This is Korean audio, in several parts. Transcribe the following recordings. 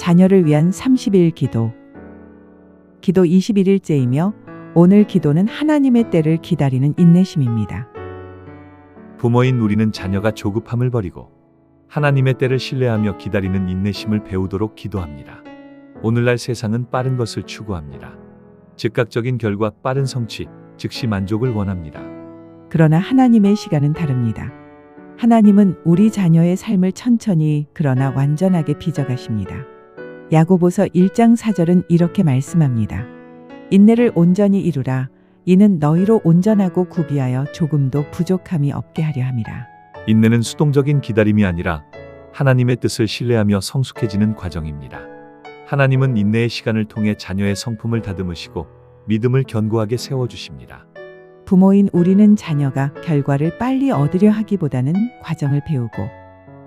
자녀를 위한 30일 기도. 기도 21일째이며 오늘 기도는 하나님의 때를 기다리는 인내심입니다. 부모인 우리는 자녀가 조급함을 버리고 하나님의 때를 신뢰하며 기다리는 인내심을 배우도록 기도합니다. 오늘날 세상은 빠른 것을 추구합니다. 즉각적인 결과, 빠른 성취, 즉시 만족을 원합니다. 그러나 하나님의 시간은 다릅니다. 하나님은 우리 자녀의 삶을 천천히 그러나 완전하게 빚어가십니다. 야고보서 1장 4절은 이렇게 말씀합니다. 인내를 온전히 이루라. 이는 너희로 온전하고 구비하여 조금도 부족함이 없게 하려 함이라. 인내는 수동적인 기다림이 아니라 하나님의 뜻을 신뢰하며 성숙해지는 과정입니다. 하나님은 인내의 시간을 통해 자녀의 성품을 다듬으시고 믿음을 견고하게 세워주십니다. 부모인 우리는 자녀가 결과를 빨리 얻으려 하기보다는 과정을 배우고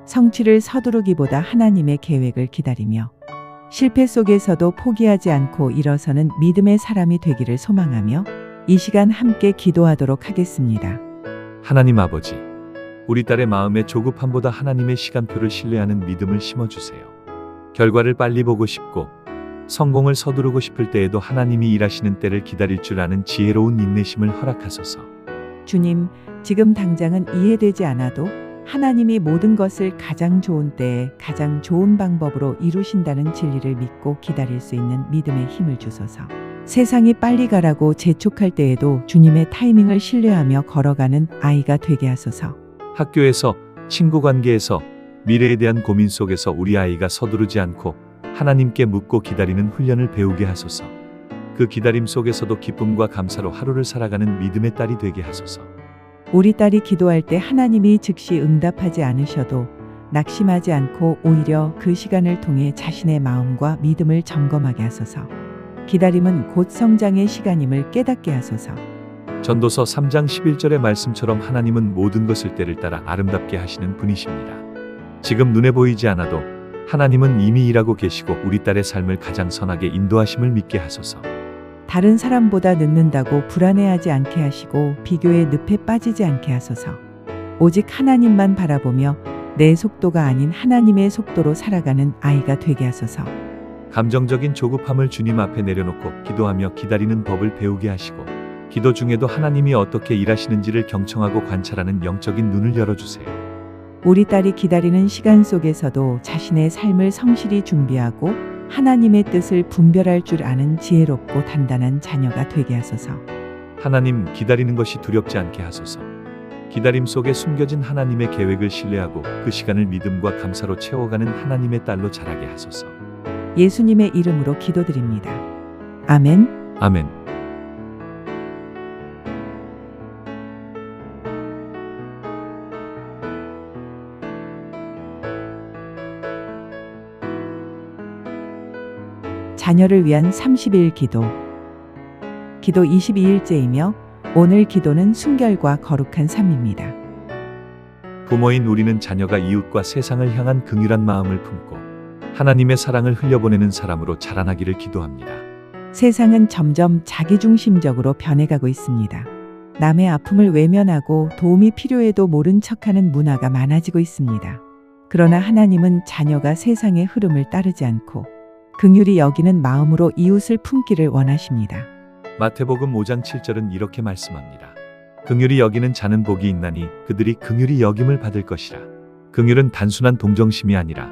성취를 서두르기보다 하나님의 계획을 기다리며 실패 속에서도 포기하지 않고 일어서는 믿음의 사람이 되기를 소망하며 이 시간 함께 기도하도록 하겠습니다. 하나님 아버지, 우리 딸의 마음에 조급함보다 하나님의 시간표를 신뢰하는 믿음을 심어주세요. 결과를 빨리 보고 싶고 성공을 서두르고 싶을 때에도 하나님이 일하시는 때를 기다릴 줄 아는 지혜로운 인내심을 허락하소서. 주님, 지금 당장은 이해되지 않아도 하나님이 모든 것을 가장 좋은 때에 가장 좋은 방법으로 이루신다는 진리를 믿고 기다릴 수 있는 믿음의 힘을 주소서. 세상이 빨리 가라고 재촉할 때에도 주님의 타이밍을 신뢰하며 걸어가는 아이가 되게 하소서. 학교에서, 친구 관계에서, 미래에 대한 고민 속에서 우리 아이가 서두르지 않고 하나님께 묻고 기다리는 훈련을 배우게 하소서. 그 기다림 속에서도 기쁨과 감사로 하루를 살아가는 믿음의 딸이 되게 하소서. 우리 딸이 기도할 때 하나님이 즉시 응답하지 않으셔도 낙심하지 않고 오히려 그 시간을 통해 자신의 마음과 믿음을 점검하게 하소서. 기다림은 곧 성장의 시간임을 깨닫게 하소서. 전도서 3장 11절의 말씀처럼 하나님은 모든 것을 때를 따라 아름답게 하시는 분이십니다. 지금 눈에 보이지 않아도 하나님은 이미 일하고 계시고 우리 딸의 삶을 가장 선하게 인도하심을 믿게 하소서. 다른 사람보다 늦는다고 불안해하지 않게 하시고 비교의 늪에 빠지지 않게 하소서. 오직 하나님만 바라보며 내 속도가 아닌 하나님의 속도로 살아가는 아이가 되게 하소서. 감정적인 조급함을 주님 앞에 내려놓고 기도하며 기다리는 법을 배우게 하시고 기도 중에도 하나님이 어떻게 일하시는지를 경청하고 관찰하는 영적인 눈을 열어주세요. 우리 딸이 기다리는 시간 속에서도 자신의 삶을 성실히 준비하고 하나님의 뜻을 분별할 줄 아는 지혜롭고 단단한 자녀가 되게 하소서. 하나님, 기다리는 것이 두렵지 않게 하소서. 기다림 속에 숨겨진 하나님의 계획을 신뢰하고 그 시간을 믿음과 감사로 채워가는 하나님의 딸로 자라게 하소서. 예수님의 이름으로 기도드립니다. 아멘. 아멘. 자녀를 위한 30일 기도. 기도 22일째이며 오늘 기도는 순결과 거룩한 삶입니다. 부모인 우리는 자녀가 이웃과 세상을 향한 긍휼한 마음을 품고 하나님의 사랑을 흘려보내는 사람으로 자라나기를 기도합니다. 세상은 점점 자기중심적으로 변해가고 있습니다. 남의 아픔을 외면하고 도움이 필요해도 모른 척하는 문화가 많아지고 있습니다. 그러나 하나님은 자녀가 세상의 흐름을 따르지 않고 긍휼히 여기는 마음으로 이웃을 품기를 원하십니다. 마태복음 5장 7절은 이렇게 말씀합니다. 긍휼히 여기는 자는 복이 있나니 그들이 긍휼히 여김을 받을 것이라. 긍휼은 단순한 동정심이 아니라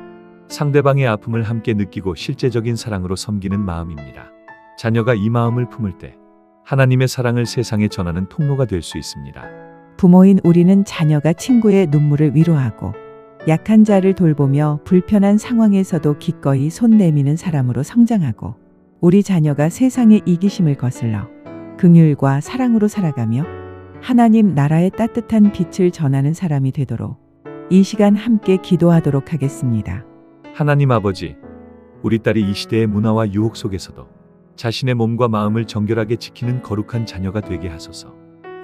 상대방의 아픔을 함께 느끼고 실제적인 사랑으로 섬기는 마음입니다. 자녀가 이 마음을 품을 때 하나님의 사랑을 세상에 전하는 통로가 될 수 있습니다. 부모인 우리는 자녀가 친구의 눈물을 위로하고 약한 자를 돌보며 불편한 상황에서도 기꺼이 손 내미는 사람으로 성장하고 우리 자녀가 세상의 이기심을 거슬러 긍휼과 사랑으로 살아가며 하나님 나라의 따뜻한 빛을 전하는 사람이 되도록 이 시간 함께 기도하도록 하겠습니다. 하나님 아버지, 우리 딸이 이 시대의 문화와 유혹 속에서도 자신의 몸과 마음을 정결하게 지키는 거룩한 자녀가 되게 하소서.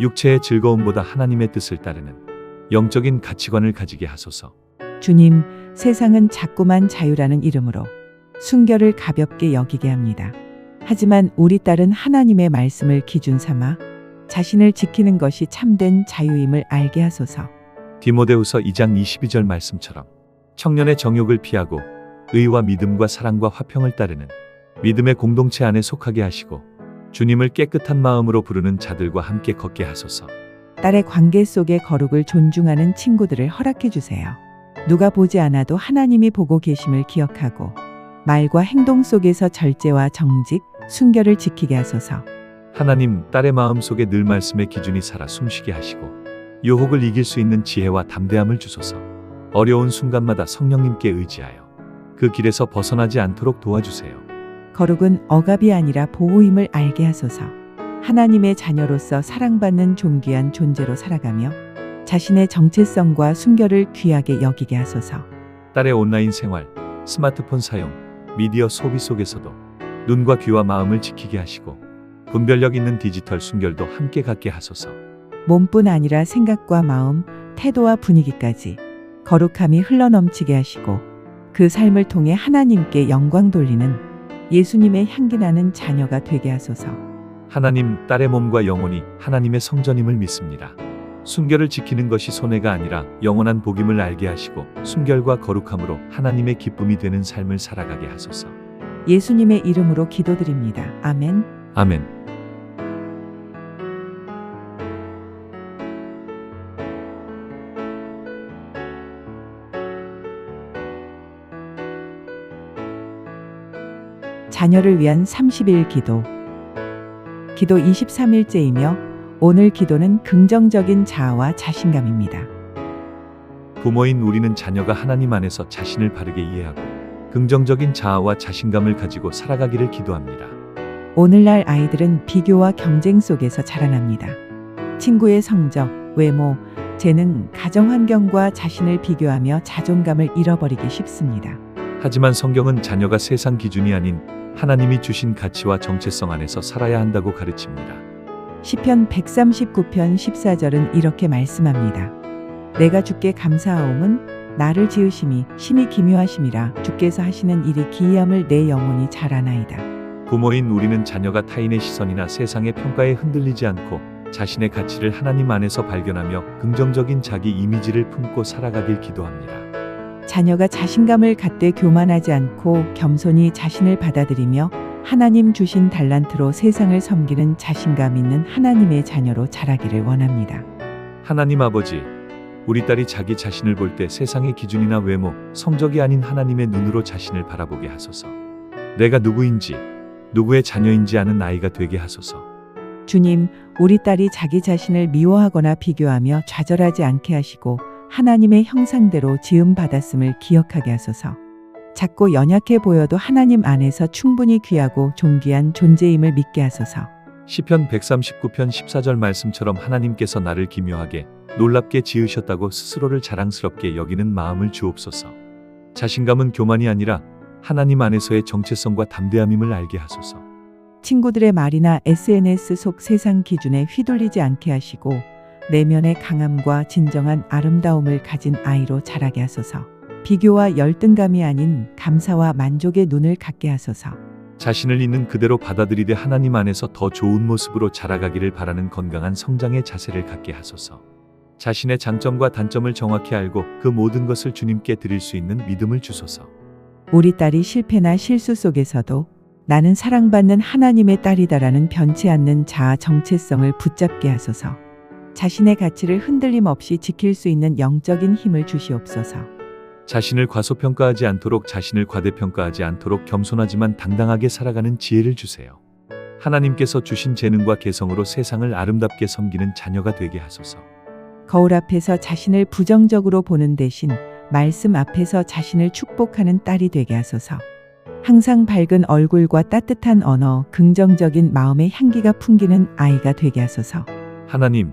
육체의 즐거움보다 하나님의 뜻을 따르는 영적인 가치관을 가지게 하소서. 주님, 세상은 자꾸만 자유라는 이름으로 순결을 가볍게 여기게 합니다. 하지만 우리 딸은 하나님의 말씀을 기준 삼아 자신을 지키는 것이 참된 자유임을 알게 하소서. 디모데후서 2장 22절 말씀처럼 청년의 정욕을 피하고 의와 믿음과 사랑과 화평을 따르는 믿음의 공동체 안에 속하게 하시고 주님을 깨끗한 마음으로 부르는 자들과 함께 걷게 하소서. 딸의 관계 속의 거룩을 존중하는 친구들을 허락해 주세요. 누가 보지 않아도 하나님이 보고 계심을 기억하고 말과 행동 속에서 절제와 정직, 순결을 지키게 하소서. 하나님, 딸의 마음 속에 늘 말씀의 기준이 살아 숨쉬게 하시고 유혹을 이길 수 있는 지혜와 담대함을 주소서. 어려운 순간마다 성령님께 의지하여 그 길에서 벗어나지 않도록 도와주세요. 거룩은 억압이 아니라 보호임을 알게 하소서. 하나님의 자녀로서 사랑받는 존귀한 존재로 살아가며 자신의 정체성과 순결을 귀하게 여기게 하소서. 딸의 온라인 생활, 스마트폰 사용, 미디어 소비 속에서도 눈과 귀와 마음을 지키게 하시고 분별력 있는 디지털 순결도 함께 갖게 하소서. 몸뿐 아니라 생각과 마음, 태도와 분위기까지 거룩함이 흘러넘치게 하시고 그 삶을 통해 하나님께 영광 돌리는 예수님의 향기나는 자녀가 되게 하소서. 하나님, 딸의 몸과 영혼이 하나님의 성전임을 믿습니다. 순결을 지키는 것이 손해가 아니라 영원한 복임을 알게 하시고 순결과 거룩함으로 하나님의 기쁨이 되는 삶을 살아가게 하소서. 예수님의 이름으로 기도드립니다. 아멘. 아멘. 자녀를 위한 30일 기도. 기도 23일째이며 오늘 기도는 긍정적인 자아와 자신감입니다. 부모인 우리는 자녀가 하나님 안에서 자신을 바르게 이해하고 긍정적인 자아와 자신감을 가지고 살아가기를 기도합니다. 오늘날 아이들은 비교와 경쟁 속에서 자라납니다. 친구의 성적, 외모, 재능, 가정 환경과 자신을 비교하며 자존감을 잃어버리기 쉽습니다. 하지만 성경은 자녀가 세상 기준이 아닌 하나님이 주신 가치와 정체성 안에서 살아야 한다고 가르칩니다. 시편 139편 14절은 이렇게 말씀합니다. 내가 주께 감사하옴은 나를 지으심이 심히 기묘하심이라 주께서 하시는 일이 기이함을 내 영혼이 잘 아나이다. 부모인 우리는 자녀가 타인의 시선이나 세상의 평가에 흔들리지 않고 자신의 가치를 하나님 안에서 발견하며 긍정적인 자기 이미지를 품고 살아가길 기도합니다. 자녀가 자신감을 갖되 교만하지 않고 겸손히 자신을 받아들이며 하나님 주신 달란트로 세상을 섬기는 자신감 있는 하나님의 자녀로 자라기를 원합니다. 하나님 아버지, 우리 딸이 자기 자신을 볼 때 세상의 기준이나 외모, 성적이 아닌 하나님의 눈으로 자신을 바라보게 하소서. 내가 누구인지, 누구의 자녀인지 아는 아이가 되게 하소서. 주님, 우리 딸이 자기 자신을 미워하거나 비교하며 좌절하지 않게 하시고 하나님의 형상대로 지음 받았음을 기억하게 하소서. 작고 연약해 보여도 하나님 안에서 충분히 귀하고 존귀한 존재임을 믿게 하소서. 시편 139편 14절 말씀처럼 하나님께서 나를 기묘하게 놀랍게 지으셨다고 스스로를 자랑스럽게 여기는 마음을 주옵소서. 자신감은 교만이 아니라 하나님 안에서의 정체성과 담대함임을 알게 하소서. 친구들의 말이나 SNS 속 세상 기준에 휘둘리지 않게 하시고 내면의 강함과 진정한 아름다움을 가진 아이로 자라게 하소서. 비교와 열등감이 아닌 감사와 만족의 눈을 갖게 하소서. 자신을 있는 그대로 받아들이되 하나님 안에서 더 좋은 모습으로 자라가기를 바라는 건강한 성장의 자세를 갖게 하소서. 자신의 장점과 단점을 정확히 알고 그 모든 것을 주님께 드릴 수 있는 믿음을 주소서. 우리 딸이 실패나 실수 속에서도 나는 사랑받는 하나님의 딸이다라는 변치 않는 자아 정체성을 붙잡게 하소서. 자신의 가치를 흔들림 없이 지킬 수 있는 영적인 힘을 주시옵소서. 자신을 과소평가하지 않도록 자신을 과대평가하지 않도록 겸손하지만 당당하게 살아가는 지혜를 주세요. 하나님께서 주신 재능과 개성으로 세상을 아름답게 섬기는 자녀가 되게 하소서. 거울 앞에서 자신을 부정적으로 보는 대신 말씀 앞에서 자신을 축복하는 딸이 되게 하소서. 항상 밝은 얼굴과 따뜻한 언어, 긍정적인 마음의 향기가 풍기는 아이가 되게 하소서. 하나님,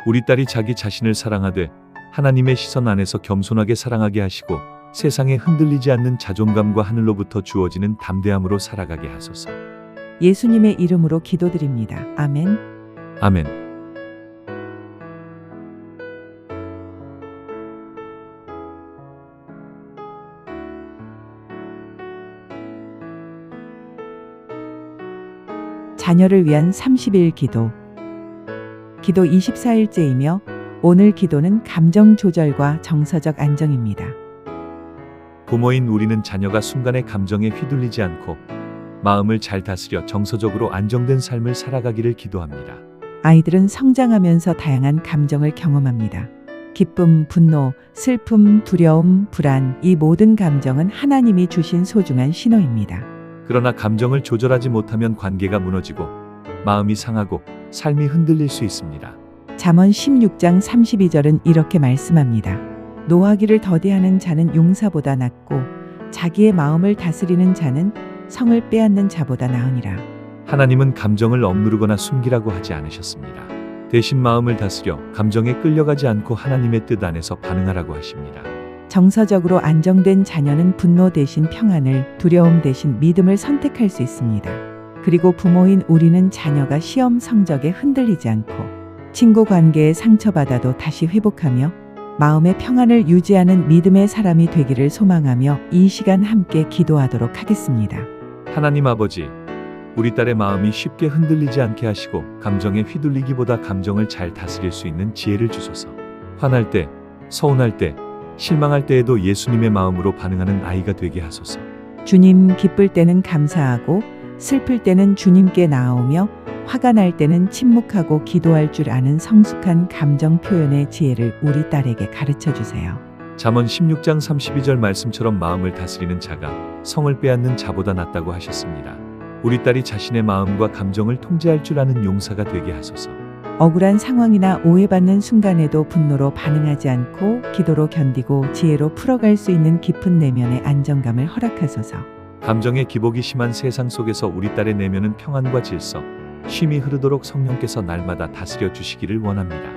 우리 딸이 자기 자신을 사랑하되 하나님의 시선 안에서 겸손하게 사랑하게 하시고 세상에 흔들리지 않는 자존감과 하늘로부터 주어지는 담대함으로 살아가게 하소서. 예수님의 이름으로 기도드립니다. 아멘. 아멘. 자녀를 위한 30일 기도. 기도 24일째이며 오늘 기도는 감정 조절과 정서적 안정입니다. 부모인 우리는 자녀가 순간의 감정에 휘둘리지 않고 마음을 잘 다스려 정서적으로 안정된 삶을 살아가기를 기도합니다. 아이들은 성장하면서 다양한 감정을 경험합니다. 기쁨, 분노, 슬픔, 두려움, 불안, 이 모든 감정은 하나님이 주신 소중한 신호입니다. 그러나 감정을 조절하지 못하면 관계가 무너지고 마음이 상하고 삶이 흔들릴 수 있습니다. 잠언 16장 32절은 이렇게 말씀합니다. 노하기를 더디하는 자는 용사보다 낫고 자기의 마음을 다스리는 자는 성을 빼앗는 자보다 나으니라. 하나님은 감정을 억누르거나 숨기라고 하지 않으셨습니다. 대신 마음을 다스려 감정에 끌려가지 않고 하나님의 뜻 안에서 반응하라고 하십니다. 정서적으로 안정된 자녀는 분노 대신 평안을, 두려움 대신 믿음을 선택할 수 있습니다. 그리고 부모인 우리는 자녀가 시험 성적에 흔들리지 않고 친구 관계에 상처받아도 다시 회복하며 마음의 평안을 유지하는 믿음의 사람이 되기를 소망하며 이 시간 함께 기도하도록 하겠습니다. 하나님 아버지, 우리 딸의 마음이 쉽게 흔들리지 않게 하시고 감정에 휘둘리기보다 감정을 잘 다스릴 수 있는 지혜를 주소서. 화날 때, 서운할 때, 실망할 때에도 예수님의 마음으로 반응하는 아이가 되게 하소서. 주님, 기쁠 때는 감사하고 슬플 때는 주님께 나아오며 화가 날 때는 침묵하고 기도할 줄 아는 성숙한 감정 표현의 지혜를 우리 딸에게 가르쳐 주세요. 잠언 16장 32절 말씀처럼 마음을 다스리는 자가 성을 빼앗는 자보다 낫다고 하셨습니다. 우리 딸이 자신의 마음과 감정을 통제할 줄 아는 용사가 되게 하소서. 억울한 상황이나 오해받는 순간에도 분노로 반응하지 않고 기도로 견디고 지혜로 풀어갈 수 있는 깊은 내면의 안정감을 허락하소서. 감정의 기복이 심한 세상 속에서 우리 딸의 내면은 평안과 질서, 쉼이 흐르도록 성령께서 날마다 다스려 주시기를 원합니다.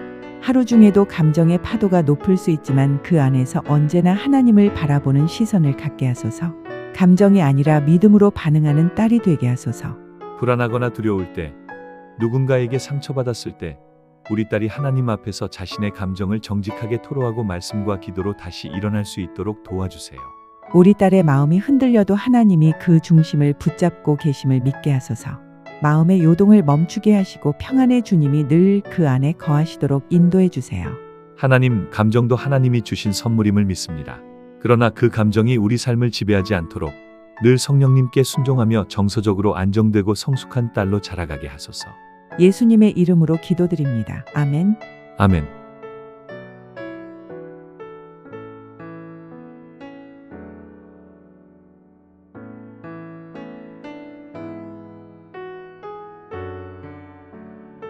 하루 중에도 감정의 파도가 높을 수 있지만 그 안에서 언제나 하나님을 바라보는 시선을 갖게 하소서. 감정이 아니라 믿음으로 반응하는 딸이 되게 하소서. 불안하거나 두려울 때, 누군가에게 상처받았을 때 우리 딸이 하나님 앞에서 자신의 감정을 정직하게 토로하고 말씀과 기도로 다시 일어날 수 있도록 도와주세요. 우리 딸의 마음이 흔들려도 하나님이 그 중심을 붙잡고 계심을 믿게 하소서. 마음의 요동을 멈추게 하시고 평안의 주님이 늘 그 안에 거하시도록 인도해 주세요. 하나님, 감정도 하나님이 주신 선물임을 믿습니다. 그러나 그 감정이 우리 삶을 지배하지 않도록 늘 성령님께 순종하며 정서적으로 안정되고 성숙한 딸로 자라가게 하소서. 예수님의 이름으로 기도드립니다. 아멘. 아멘.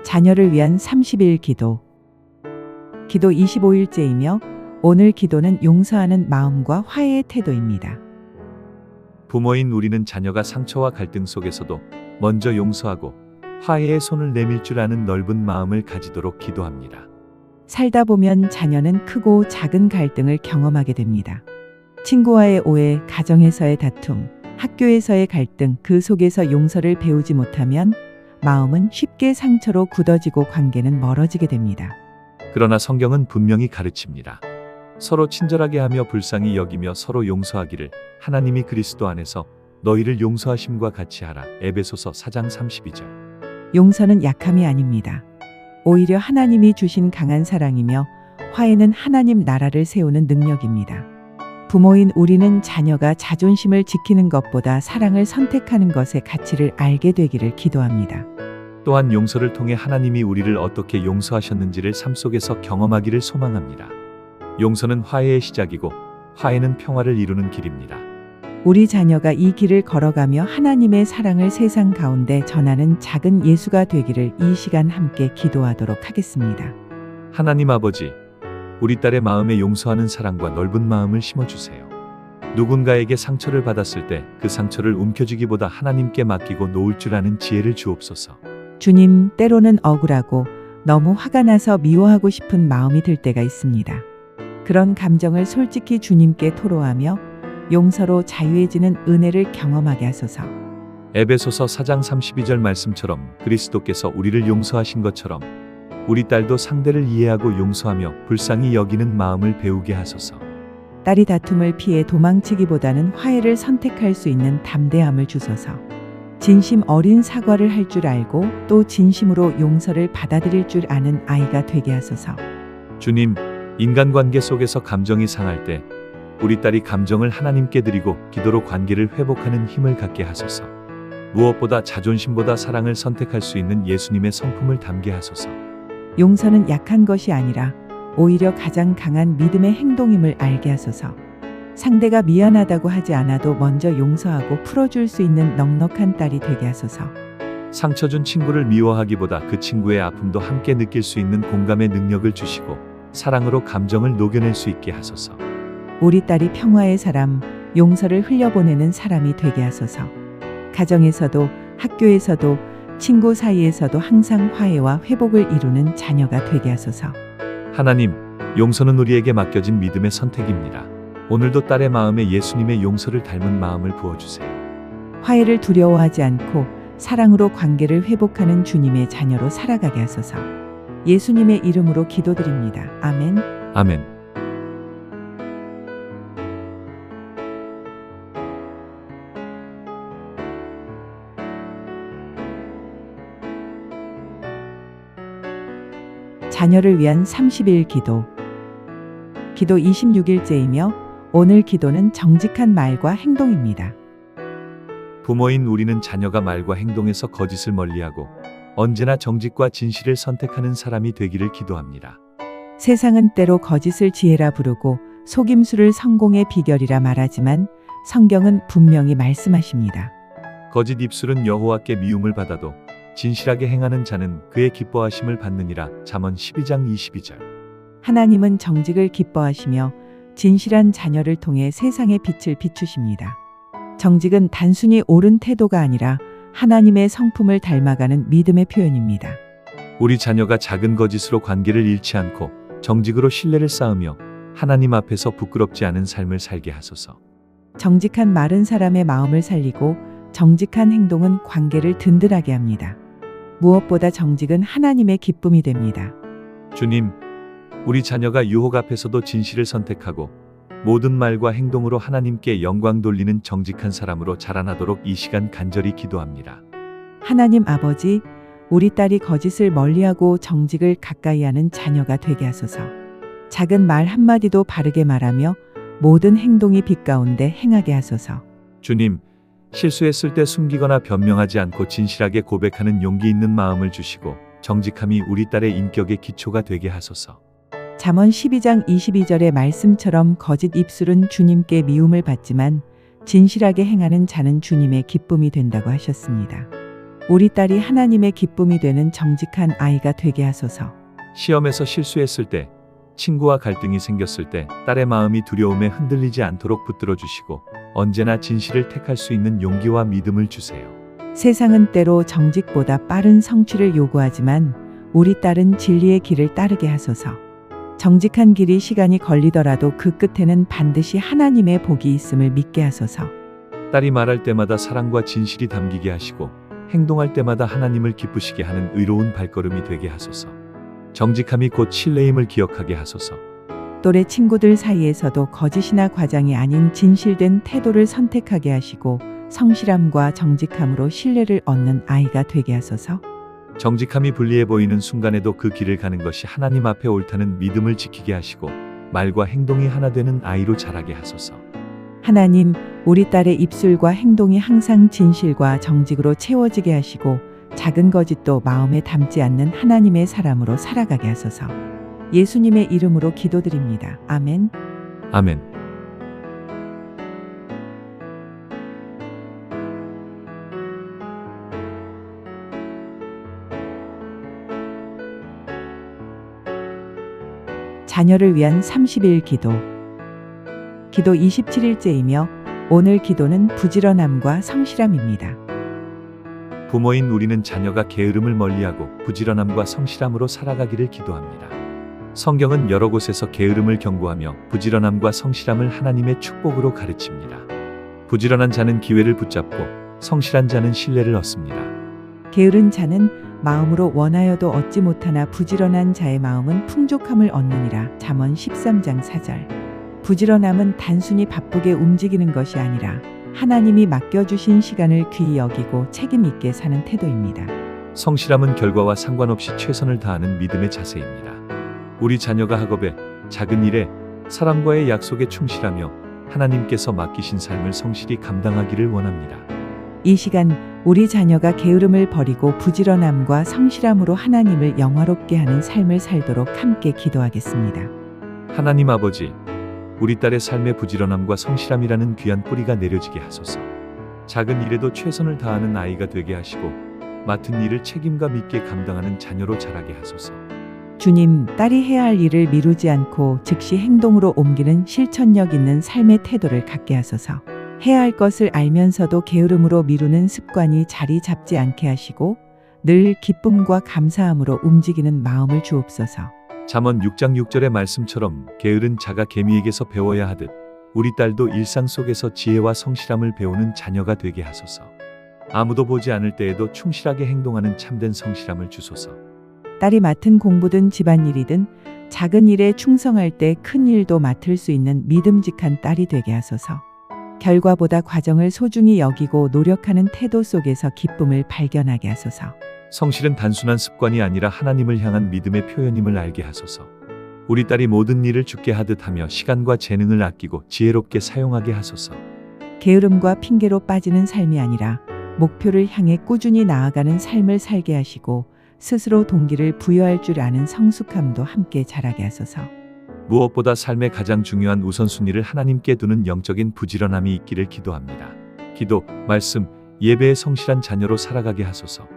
자녀를 위한 30일 기도. 기도 25일째이며 오늘 기도는 용서하는 마음과 화해의 태도입니다. 부모인 우리는 자녀가 상처와 갈등 속에서도 먼저 용서하고 화해의 손을 내밀 줄 아는 넓은 마음을 가지도록 기도합니다. 살다 보면 자녀는 크고 작은 갈등을 경험하게 됩니다. 친구와의 오해, 가정에서의 다툼, 학교에서의 갈등, 그 속에서 용서를 배우지 못하면 마음은 쉽게 상처로 굳어지고 관계는 멀어지게 됩니다. 그러나 성경은 분명히 가르칩니다. 서로 친절하게 하며 불쌍히 여기며 서로 용서하기를 하나님이 그리스도 안에서 너희를 용서하심과 같이 하라. 에베소서 4장 32절. 용서는 약함이 아닙니다. 오히려 하나님이 주신 강한 사랑이며 화해는 하나님 나라를 세우는 능력입니다. 부모인 우리는 자녀가 자존심을 지키는 것보다 사랑을 선택하는 것의 가치를 알게 되기를 기도합니다. 또한 용서를 통해 하나님이 우리를 어떻게 용서하셨는지를 삶 속에서 경험하기를 소망합니다. 용서는 화해의 시작이고 화해는 평화를 이루는 길입니다. 우리 자녀가 이 길을 걸어가며 하나님의 사랑을 세상 가운데 전하는 작은 예수가 되기를 이 시간 함께 기도하도록 하겠습니다. 하나님 아버지, 우리 딸의 마음에 용서하는 사랑과 넓은 마음을 심어주세요. 누군가에게 상처를 받았을 때 그 상처를 움켜쥐기보다 하나님께 맡기고 놓을 줄 아는 지혜를 주옵소서. 주님, 때로는 억울하고 너무 화가 나서 미워하고 싶은 마음이 들 때가 있습니다. 그런 감정을 솔직히 주님께 토로하며 용서로 자유해지는 은혜를 경험하게 하소서. 에베소서 4장 32절 말씀처럼 그리스도께서 우리를 용서하신 것처럼 우리 딸도 상대를 이해하고 용서하며 불쌍히 여기는 마음을 배우게 하소서. 딸이 다툼을 피해 도망치기보다는 화해를 선택할 수 있는 담대함을 주소서. 진심 어린 사과를 할 줄 알고 또 진심으로 용서를 받아들일 줄 아는 아이가 되게 하소서. 주님, 인간관계 속에서 감정이 상할 때 우리 딸이 감정을 하나님께 드리고 기도로 관계를 회복하는 힘을 갖게 하소서. 무엇보다 자존심보다 사랑을 선택할 수 있는 예수님의 성품을 담게 하소서. 용서는 약한 것이 아니라 오히려 가장 강한 믿음의 행동임을 알게 하소서. 상대가 미안하다고 하지 않아도 먼저 용서하고 풀어줄 수 있는 넉넉한 딸이 되게 하소서. 상처 준 친구를 미워하기보다 그 친구의 아픔도 함께 느낄 수 있는 공감의 능력을 주시고 사랑으로 감정을 녹여낼 수 있게 하소서. 우리 딸이 평화의 사람, 용서를 흘려보내는 사람이 되게 하소서. 가정에서도 학교에서도 친구 사이에서도 항상 화해와 회복을 이루는 자녀가 되게 하소서. 하나님, 용서는 우리에게 맡겨진 믿음의 선택입니다. 오늘도 딸의 마음에 예수님의 용서를 닮은 마음을 부어주세요. 화해를 두려워하지 않고 사랑으로 관계를 회복하는 주님의 자녀로 살아가게 하소서. 예수님의 이름으로 기도드립니다. 아멘. 아멘. 자녀를 위한 30일 기도. 기도 26일째이며 오늘 기도는 정직한 말과 행동입니다. 부모인 우리는 자녀가 말과 행동에서 거짓을 멀리하고 언제나 정직과 진실을 선택하는 사람이 되기를 기도합니다. 세상은 때로 거짓을 지혜라 부르고 속임수를 성공의 비결이라 말하지만 성경은 분명히 말씀하십니다. 거짓 입술은 여호와께 미움을 받아도 진실하게 행하는 자는 그의 기뻐하심을 받느니라. 잠언 12장 22절. 하나님은 정직을 기뻐하시며 진실한 자녀를 통해 세상의 빛을 비추십니다. 정직은 단순히 옳은 태도가 아니라 하나님의 성품을 닮아가는 믿음의 표현입니다. 우리 자녀가 작은 거짓으로 관계를 잃지 않고 정직으로 신뢰를 쌓으며 하나님 앞에서 부끄럽지 않은 삶을 살게 하소서. 정직한 말은 사람의 마음을 살리고 정직한 행동은 관계를 든든하게 합니다. 무엇보다 정직은 하나님의 기쁨이 됩니다. 주님, 우리 자녀가 유혹 앞에서도 진실을 선택하고 모든 말과 행동으로 하나님께 영광 돌리는 정직한 사람으로 자라나도록 이 시간 간절히 기도합니다. 하나님 아버지, 우리 딸이 거짓을 멀리하고 정직을 가까이하는 자녀가 되게 하소서. 작은 말 한마디도 바르게 말하며 모든 행동이 빛 가운데 행하게 하소서. 주님, 실수했을 때 숨기거나 변명하지 않고 진실하게 고백하는 용기 있는 마음을 주시고 정직함이 우리 딸의 인격의 기초가 되게 하소서. 잠언 12장 22절의 말씀처럼 거짓 입술은 주님께 미움을 받지만 진실하게 행하는 자는 주님의 기쁨이 된다고 하셨습니다. 우리 딸이 하나님의 기쁨이 되는 정직한 아이가 되게 하소서. 시험에서 실수했을 때, 친구와 갈등이 생겼을 때 딸의 마음이 두려움에 흔들리지 않도록 붙들어 주시고 언제나 진실을 택할 수 있는 용기와 믿음을 주세요. 세상은 때로 정직보다 빠른 성취를 요구하지만 우리 딸은 진리의 길을 따르게 하소서. 정직한 길이 시간이 걸리더라도 그 끝에는 반드시 하나님의 복이 있음을 믿게 하소서. 딸이 말할 때마다 사랑과 진실이 담기게 하시고 행동할 때마다 하나님을 기쁘시게 하는 의로운 발걸음이 되게 하소서. 정직함이 곧 신뢰임을 기억하게 하소서. 또래 친구들 사이에서도 거짓이나 과장이 아닌 진실된 태도를 선택하게 하시고 성실함과 정직함으로 신뢰를 얻는 아이가 되게 하소서. 정직함이 불리해 보이는 순간에도 그 길을 가는 것이 하나님 앞에 옳다는 믿음을 지키게 하시고 말과 행동이 하나 되는 아이로 자라게 하소서. 하나님, 우리 딸의 입술과 행동이 항상 진실과 정직으로 채워지게 하시고 작은 거짓도 마음에 담지 않는 하나님의 사람으로 살아가게 하소서. 예수님의 이름으로 기도드립니다. 아멘. 아멘. 자녀를 위한 30일 기도. 기도 27일째이며 오늘 기도는 부지런함과 성실함입니다. 부모인 우리는 자녀가 게으름을 멀리하고 부지런함과 성실함으로 살아가기를 기도합니다. 성경은 여러 곳에서 게으름을 경고하며 부지런함과 성실함을 하나님의 축복으로 가르칩니다. 부지런한 자는 기회를 붙잡고 성실한 자는 신뢰를 얻습니다. 게으른 자는 마음으로 원하여도 얻지 못하나 부지런한 자의 마음은 풍족함을 얻느니라. 잠언 13장 4절. 부지런함은 단순히 바쁘게 움직이는 것이 아니라 하나님이 맡겨주신 시간을 귀히 여기고 책임 있게 사는 태도입니다. 성실함은 결과와 상관없이 최선을 다하는 믿음의 자세입니다. 우리 자녀가 학업에, 작은 일에, 사람과의 약속에 충실하며 하나님께서 맡기신 삶을 성실히 감당하기를 원합니다. 이 시간 우리 자녀가 게으름을 버리고 부지런함과 성실함으로 하나님을 영화롭게 하는 삶을 살도록 함께 기도하겠습니다. 하나님 아버지, 우리 딸의 삶의 부지런함과 성실함이라는 귀한 뿌리가 내려지게 하소서. 작은 일에도 최선을 다하는 아이가 되게 하시고 맡은 일을 책임감 있게 감당하는 자녀로 자라게 하소서. 주님, 딸이 해야 할 일을 미루지 않고 즉시 행동으로 옮기는 실천력 있는 삶의 태도를 갖게 하소서. 해야 할 것을 알면서도 게으름으로 미루는 습관이 자리 잡지 않게 하시고 늘 기쁨과 감사함으로 움직이는 마음을 주옵소서. 잠언 6장 6절의 말씀처럼 게으른 자가 개미에게서 배워야 하듯 우리 딸도 일상 속에서 지혜와 성실함을 배우는 자녀가 되게 하소서. 아무도 보지 않을 때에도 충실하게 행동하는 참된 성실함을 주소서. 딸이 맡은 공부든 집안일이든 작은 일에 충성할 때 큰 일도 맡을 수 있는 믿음직한 딸이 되게 하소서. 결과보다 과정을 소중히 여기고 노력하는 태도 속에서 기쁨을 발견하게 하소서. 성실은 단순한 습관이 아니라 하나님을 향한 믿음의 표현임을 알게 하소서. 우리 딸이 모든 일을 주께 하듯 하며 시간과 재능을 아끼고 지혜롭게 사용하게 하소서. 게으름과 핑계로 빠지는 삶이 아니라 목표를 향해 꾸준히 나아가는 삶을 살게 하시고 스스로 동기를 부여할 줄 아는 성숙함도 함께 자라게 하소서. 무엇보다 삶의 가장 중요한 우선순위를 하나님께 두는 영적인 부지런함이 있기를 기도합니다. 기도, 말씀, 예배에 성실한 자녀로 살아가게 하소서.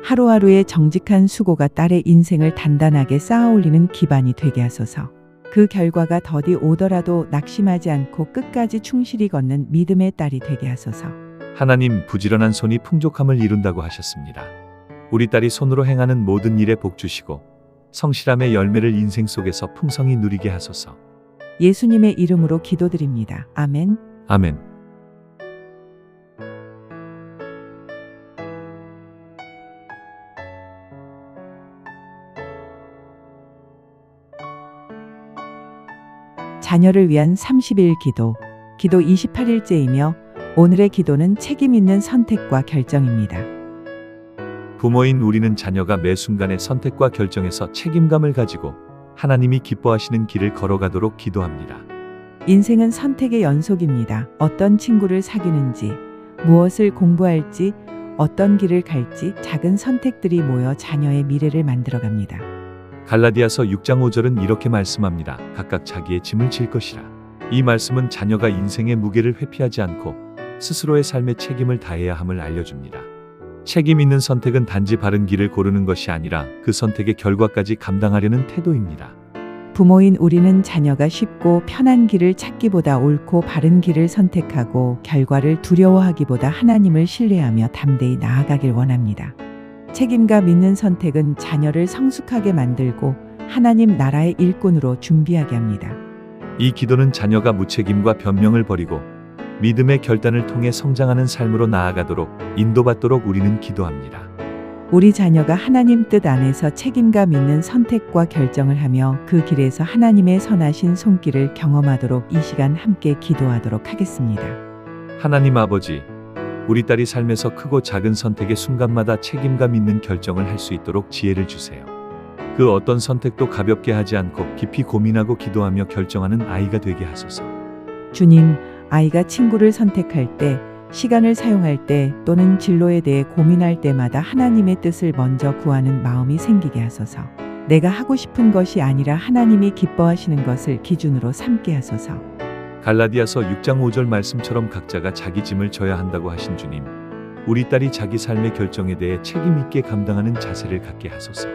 하루하루의 정직한 수고가 딸의 인생을 단단하게 쌓아올리는 기반이 되게 하소서. 그 결과가 더디 오더라도 낙심하지 않고 끝까지 충실히 걷는 믿음의 딸이 되게 하소서. 하나님, 부지런한 손이 풍족함을 이룬다고 하셨습니다. 우리 딸이 손으로 행하는 모든 일에 복 주시고 성실함의 열매를 인생 속에서 풍성히 누리게 하소서. 예수님의 이름으로 기도드립니다. 아멘. 아멘. 자녀를 위한 30일 기도, 기도 28일째이며 오늘의 기도는 책임 있는 선택과 결정입니다. 부모인 우리는 자녀가 매 순간의 선택과 결정에서 책임감을 가지고 하나님이 기뻐하시는 길을 걸어가도록 기도합니다. 인생은 선택의 연속입니다. 어떤 친구를 사귀는지, 무엇을 공부할지, 어떤 길을 갈지 작은 선택들이 모여 자녀의 미래를 만들어갑니다. 갈라디아서 6장 5절은 이렇게 말씀합니다. 각각 자기의 짐을 질 것이라. 이 말씀은 자녀가 인생의 무게를 회피하지 않고 스스로의 삶의 책임을 다해야 함을 알려줍니다. 책임 있는 선택은 단지 바른 길을 고르는 것이 아니라 그 선택의 결과까지 감당하려는 태도입니다. 부모인 우리는 자녀가 쉽고 편한 길을 찾기보다 옳고 바른 길을 선택하고 결과를 두려워하기보다 하나님을 신뢰하며 담대히 나아가길 원합니다. 책임감 있는 선택은 자녀를 성숙하게 만들고 하나님 나라의 일꾼으로 준비하게 합니다. 이 기도는 자녀가 무책임과 변명을 버리고 믿음의 결단을 통해 성장하는 삶으로 나아가도록 인도받도록 우리는 기도합니다. 우리 자녀가 하나님 뜻 안에서 책임감 있는 선택과 결정을 하며 그 길에서 하나님의 선하신 손길을 경험하도록 이 시간 함께 기도하도록 하겠습니다. 하나님 아버지, 우리 딸이 삶에서 크고 작은 선택의 순간마다 책임감 있는 결정을 할 수 있도록 지혜를 주세요. 그 어떤 선택도 가볍게 하지 않고 깊이 고민하고 기도하며 결정하는 아이가 되게 하소서. 주님, 아이가 친구를 선택할 때, 시간을 사용할 때 또는 진로에 대해 고민할 때마다 하나님의 뜻을 먼저 구하는 마음이 생기게 하소서. 내가 하고 싶은 것이 아니라 하나님이 기뻐하시는 것을 기준으로 삼게 하소서. 갈라디아서 6장 5절 말씀처럼 각자가 자기 짐을 져야 한다고 하신 주님, 우리 딸이 자기 삶의 결정에 대해 책임 있게 감당하는 자세를 갖게 하소서.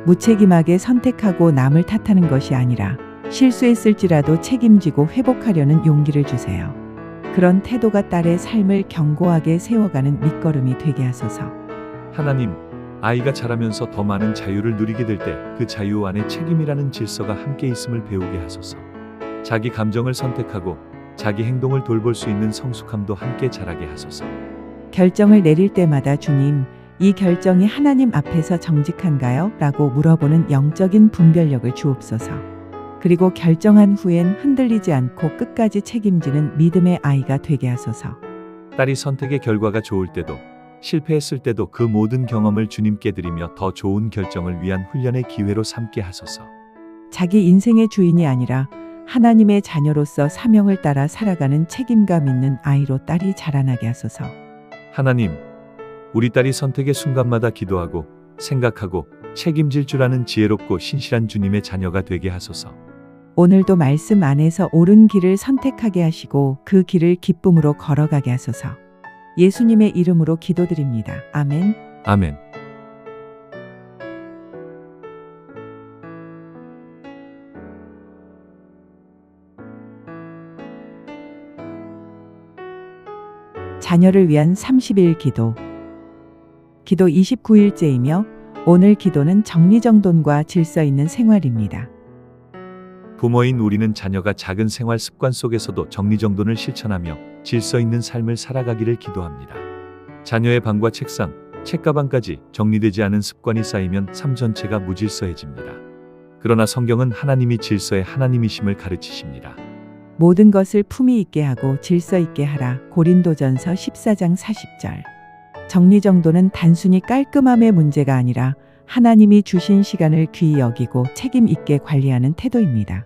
무책임하게 선택하고 남을 탓하는 것이 아니라 실수했을지라도 책임지고 회복하려는 용기를 주세요. 그런 태도가 딸의 삶을 견고하게 세워가는 밑거름이 되게 하소서. 하나님, 아이가 자라면서 더 많은 자유를 누리게 될 때 그 자유 안에 책임이라는 질서가 함께 있음을 배우게 하소서. 자기 감정을 선택하고 자기 행동을 돌볼 수 있는 성숙함도 함께 자라게 하소서. 결정을 내릴 때마다 주님, 이 결정이 하나님 앞에서 정직한가요? 라고 물어보는 영적인 분별력을 주옵소서. 그리고 결정한 후엔 흔들리지 않고 끝까지 책임지는 믿음의 아이가 되게 하소서. 딸이 선택의 결과가 좋을 때도 실패했을 때도 그 모든 경험을 주님께 드리며 더 좋은 결정을 위한 훈련의 기회로 삼게 하소서. 자기 인생의 주인이 아니라 하나님의 자녀로서 사명을 따라 살아가는 책임감 있는 아이로 딸이 자라나게 하소서. 하나님, 우리 딸이 선택의 순간마다 기도하고 생각하고 책임질 줄 아는 지혜롭고 신실한 주님의 자녀가 되게 하소서. 오늘도 말씀 안에서 옳은 길을 선택하게 하시고 그 길을 기쁨으로 걸어가게 하소서. 예수님의 이름으로 기도드립니다. 아멘. 아멘. 자녀를 위한 30일 기도. 기도 29일째이며 오늘 기도는 정리정돈과 질서 있는 생활입니다. 부모인 우리는 자녀가 작은 생활 습관 속에서도 정리정돈을 실천하며 질서 있는 삶을 살아가기를 기도합니다. 자녀의 방과 책상, 책가방까지 정리되지 않은 습관이 쌓이면 삶 전체가 무질서해집니다. 그러나 성경은 하나님이 질서의 하나님이심을 가르치십니다. 모든 것을 품위 있게 하고 질서 있게 하라. 고린도전서 14장 40절. 정리정돈은 단순히 깔끔함의 문제가 아니라 하나님이 주신 시간을 귀히 여기고 책임 있게 관리하는 태도입니다.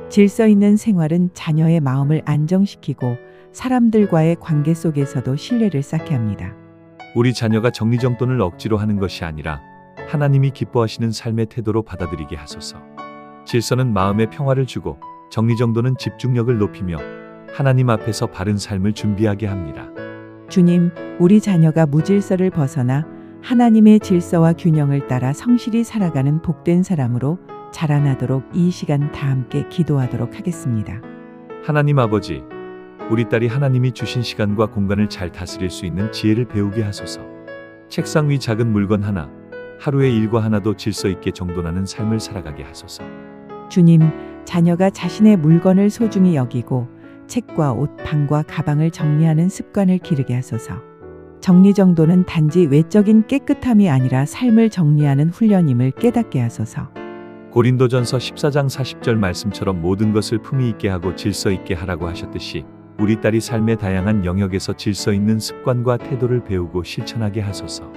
질서 있는 생활은 자녀의 마음을 안정시키고 사람들과의 관계 속에서도 신뢰를 쌓게 합니다. 우리 자녀가 정리정돈을 억지로 하는 것이 아니라 하나님이 기뻐하시는 삶의 태도로 받아들이게 하소서. 질서는 마음의 평화를 주고 정리정돈은 집중력을 높이며 하나님 앞에서 바른 삶을 준비하게 합니다. 주님, 우리 자녀가 무질서를 벗어나 하나님의 질서와 균형을 따라 성실히 살아가는 복된 사람으로 자라나도록 이 시간 다 함께 기도하도록 하겠습니다. 하나님 아버지, 우리 딸이 하나님이 주신 시간과 공간을 잘 다스릴 수 있는 지혜를 배우게 하소서. 책상 위 작은 물건 하나, 하루의 일과 하나도 질서 있게 정돈하는 삶을 살아가게 하소서. 주님, 자녀가 자신의 물건을 소중히 여기고 책과 옷, 방과 가방을 정리하는 습관을 기르게 하소서. 정리정돈은 단지 외적인 깨끗함이 아니라 삶을 정리하는 훈련임을 깨닫게 하소서. 고린도전서 14장 40절 말씀처럼 모든 것을 품위 있게 하고 질서 있게 하라고 하셨듯이 우리 딸이 삶의 다양한 영역에서 질서 있는 습관과 태도를 배우고 실천하게 하소서.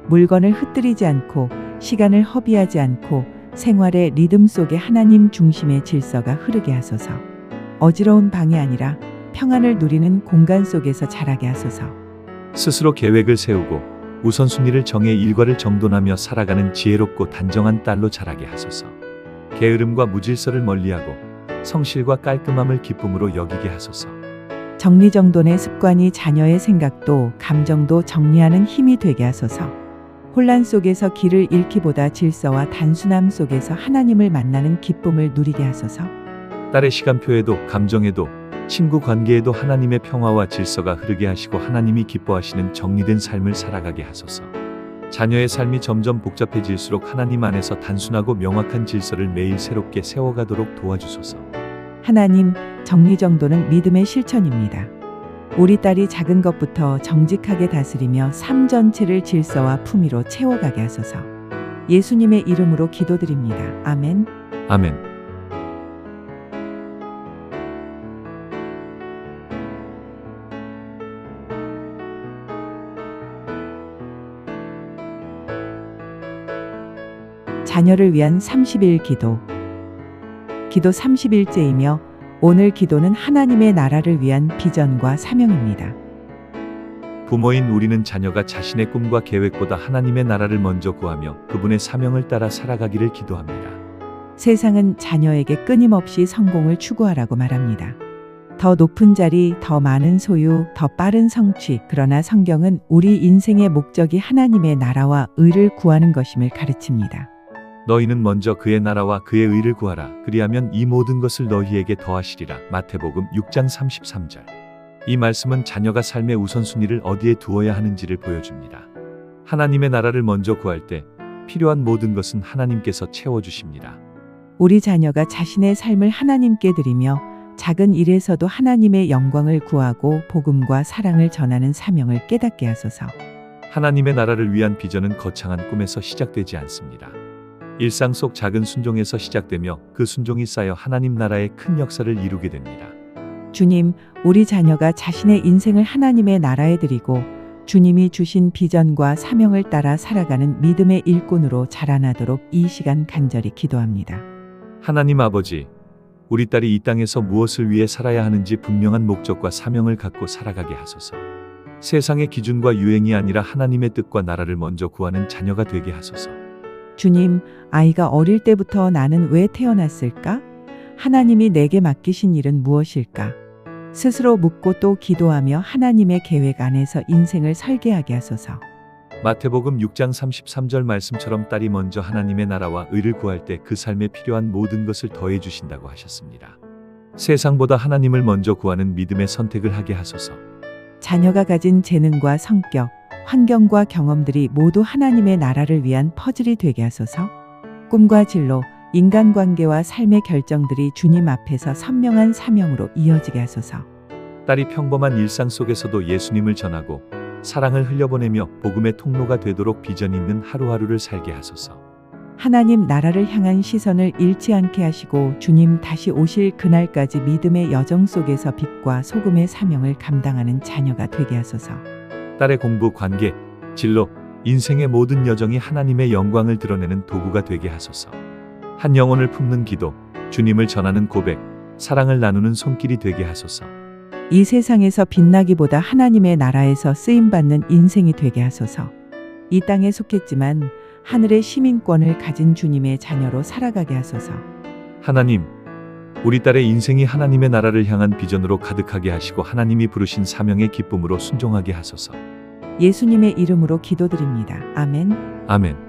물건을 흩뜨리지 않고 시간을 허비하지 않고 생활의 리듬 속에 하나님 중심의 질서가 흐르게 하소서. 어지러운 방이 아니라 평안을 누리는 공간 속에서 자라게 하소서. 스스로 계획을 세우고 우선순위를 정해 일과를 정돈하며 살아가는 지혜롭고 단정한 딸로 자라게 하소서. 게으름과 무질서를 멀리하고 성실과 깔끔함을 기쁨으로 여기게 하소서. 정리정돈의 습관이 자녀의 생각도 감정도 정리하는 힘이 되게 하소서. 혼란 속에서 길을 잃기보다 질서와 단순함 속에서 하나님을 만나는 기쁨을 누리게 하소서. 딸의 시간표에도 감정에도 친구 관계에도 하나님의 평화와 질서가 흐르게 하시고 하나님이 기뻐하시는 정리된 삶을 살아가게 하소서. 자녀의 삶이 점점 복잡해질수록 하나님 안에서 단순하고 명확한 질서를 매일 새롭게 세워가도록 도와주소서. 하나님, 정리정돈은 믿음의 실천입니다. 우리 딸이 작은 것부터 정직하게 다스리며 삶 전체를 질서와 품위로 채워가게 하소서. 예수님의 이름으로 기도드립니다. 아멘. 아멘. 자녀를 위한 30일 기도. 기도 30일째이며 오늘 기도는 하나님의 나라를 위한 비전과 사명입니다. 부모인 우리는 자녀가 자신의 꿈과 계획보다 하나님의 나라를 먼저 구하며 그분의 사명을 따라 살아가기를 기도합니다. 세상은 자녀에게 끊임없이 성공을 추구하라고 말합니다. 더 높은 자리, 더 많은 소유, 더 빠른 성취. 그러나 성경은 우리 인생의 목적이 하나님의 나라와 의를 구하는 것임을 가르칩니다. 너희는 먼저 그의 나라와 그의 의를 구하라. 그리하면 이 모든 것을 너희에게 더하시리라. 마태복음 6장 33절. 이 말씀은 자녀가 삶의 우선순위를 어디에 두어야 하는지를 보여줍니다. 하나님의 나라를 먼저 구할 때 필요한 모든 것은 하나님께서 채워주십니다. 우리 자녀가 자신의 삶을 하나님께 드리며 작은 일에서도 하나님의 영광을 구하고 복음과 사랑을 전하는 사명을 깨닫게 하소서. 하나님의 나라를 위한 비전은 거창한 꿈에서 시작되지 않습니다. 일상 속 작은 순종에서 시작되며 그 순종이 쌓여 하나님 나라의 큰 역사를 이루게 됩니다. 주님, 우리 자녀가 자신의 인생을 하나님의 나라에 드리고 주님이 주신 비전과 사명을 따라 살아가는 믿음의 일꾼으로 자라나도록 이 시간 간절히 기도합니다. 하나님 아버지, 우리 딸이 이 땅에서 무엇을 위해 살아야 하는지 분명한 목적과 사명을 갖고 살아가게 하소서. 세상의 기준과 유행이 아니라 하나님의 뜻과 나라를 먼저 구하는 자녀가 되게 하소서. 주님, 아이가 어릴 때부터 나는 왜 태어났을까? 하나님이 내게 맡기신 일은 무엇일까? 스스로 묻고 또 기도하며 하나님의 계획 안에서 인생을 설계하게 하소서. 마태복음 6장 33절 말씀처럼 딸이 먼저 하나님의 나라와 의를 구할 때 그 삶에 필요한 모든 것을 더해 주신다고 하셨습니다. 세상보다 하나님을 먼저 구하는 믿음의 선택을 하게 하소서. 자녀가 가진 재능과 성격, 환경과 경험들이 모두 하나님의 나라를 위한 퍼즐이 되게 하소서. 꿈과 진로, 인간관계와 삶의 결정들이 주님 앞에서 선명한 사명으로 이어지게 하소서. 딸이 평범한 일상 속에서도 예수님을 전하고 사랑을 흘려보내며 복음의 통로가 되도록 비전 있는 하루하루를 살게 하소서. 하나님 나라를 향한 시선을 잃지 않게 하시고 주님 다시 오실 그날까지 믿음의 여정 속에서 빛과 소금의 사명을 감당하는 자녀가 되게 하소서. 딸의 공부, 관계, 진로, 인생의 모든 여정이 하나님의 영광을 드러내는 도구가 되게 하소서. 한 영혼을 품는 기도, 주님을 전하는 고백, 사랑을 나누는 손길이 되게 하소서. 이 세상에서 빛나기보다 하나님의 나라에서 쓰임받는 인생이 되게 하소서. 이 땅에 속했지만 하늘의 시민권을 가진 주님의 자녀로 살아가게 하소서. 하나님, 우리 딸의 인생이 하나님의 나라를 향한 비전으로 가득하게 하시고 하나님이 부르신 사명의 기쁨으로 순종하게 하소서. 예수님의 이름으로 기도드립니다. 아멘. 아멘.